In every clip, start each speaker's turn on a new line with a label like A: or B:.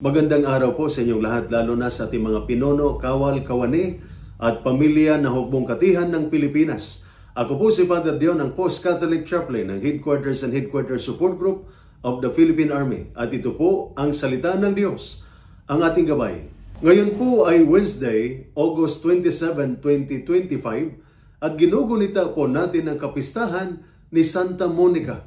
A: Magandang araw po sa inyong lahat, lalo na sa ating mga pinuno, kawal, kawani at pamilya na hukbong katihan ng Pilipinas. Ako po si Father Dion, ang Post-Catholic Chaplain ng Headquarters and Headquarters Support Group of the Philippine Army. At ito po ang salita ng Diyos, ang ating gabay. Ngayon po ay Wednesday, August 27, 2025 at ginugunita po natin ang kapistahan ni Santa Monica.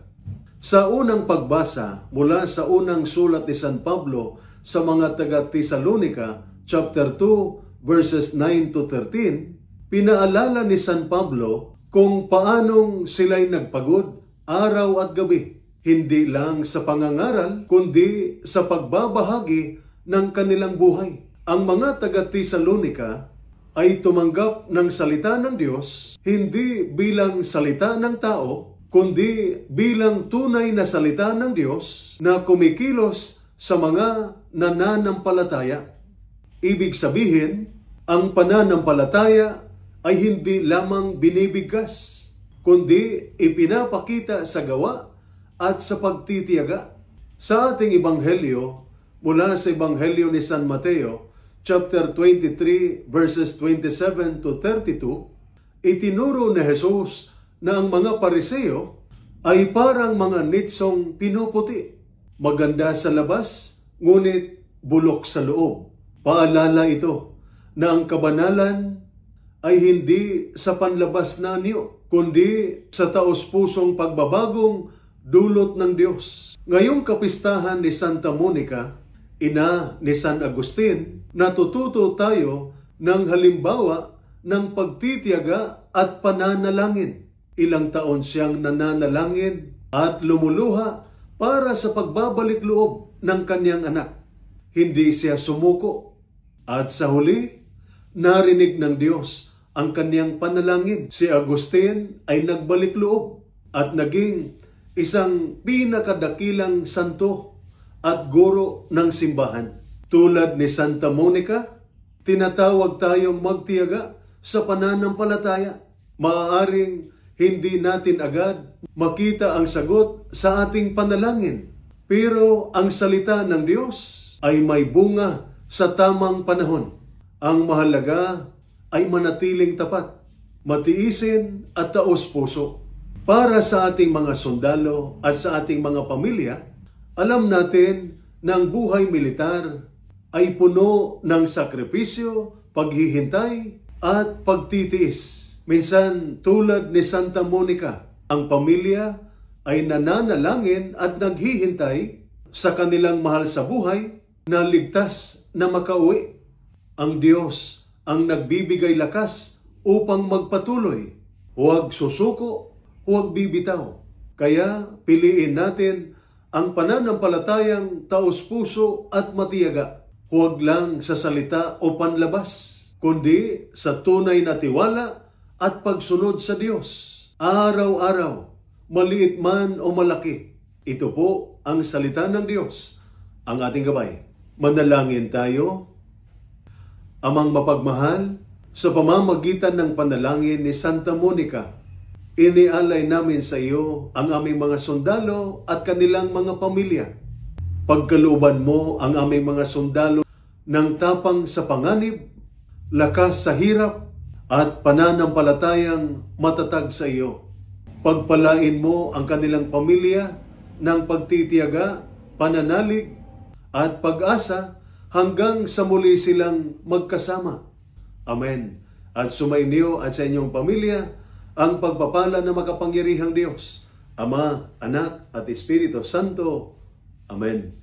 A: Sa unang pagbasa mula sa unang sulat ni San Pablo sa mga taga-Tesalonica, chapter 2, verses 9 to 13, pinaalala ni San Pablo kung paanong sila'y nagpagod araw at gabi, hindi lang sa pangangaral, kundi sa pagbabahagi ng kanilang buhay. Ang mga taga-Tesalonica ay tumanggap ng salita ng Diyos, hindi bilang salita ng tao, kundi bilang tunay na salita ng Diyos na kumikilos sa mga nananampalataya. Ibig sabihin, ang pananampalataya ay hindi lamang binibigkas, kundi ipinapakita sa gawa at sa pagtitiyaga. Sa ating ebanghelyo, mula sa ebanghelyo ni San Mateo, chapter 23, verses 27 to 32, itinuro ni Jesus na ang mga Pariseo ay parang mga nitsong pinuputi. Maganda sa labas, ngunit bulok sa loob. Paalala ito na ang kabanalan ay hindi sa panlabas na anyo, kundi sa taos-pusong pagbabagong dulot ng Diyos. Ngayong kapistahan ni Santa Monica, ina ni San Agustin, natututo tayo ng halimbawa ng pagtitiyaga at pananalangin. Ilang taon siyang nananalangin at lumuluha para sa pagbabalik loob ng kanyang anak. Hindi siya sumuko. At sa huli, narinig ng Diyos ang kanyang panalangin. Si Agustin ay nagbalik loob at naging isang pinakadakilang santo at guro ng simbahan. Tulad ni Santa Monica, tinatawag tayong magtiyaga sa pananampalataya. Maaaring hindi natin agad makita ang sagot sa ating panalangin. Pero ang salita ng Diyos ay may bunga sa tamang panahon. Ang mahalaga ay manatiling tapat, matiisin at taos-puso. Para sa ating mga sundalo at sa ating mga pamilya, alam natin na ang buhay militar ay puno ng sakripisyo, paghihintay at pagtitiis. Minsan, tulad ni Santa Monica, ang pamilya ay nananalangin at naghihintay sa kanilang mahal sa buhay na ligtas na makauwi. Ang Diyos ang nagbibigay lakas upang magpatuloy. Huwag susuko, huwag bibitaw. Kaya piliin natin ang pananampalatayang taos-puso at matiyaga. Huwag lang sa salita o panlabas, kundi sa tunay na tiwala at pagsunod sa Diyos. Araw-araw, maliit man o malaki. Ito po ang salita ng Diyos, ang ating gabay. Manalangin tayo. Amang mapagmahal, sa pamamagitan ng panalangin ni Santa Monica, inialay namin sa iyo ang aming mga sundalo at kanilang mga pamilya. Pagkalooban mo ang aming mga sundalo ng tapang sa panganib, lakas sa hirap, at pananampalatayang matatag sa iyo. Pagpalain mo ang kanilang pamilya ng pagtitiyaga, pananalig, at pag-asa hanggang sa muli silang magkasama. Amen. At sumainyo at sa inyong pamilya ang pagpapala ng makapangyarihang Diyos, Ama, Anak, at Espiritu Santo. Amen.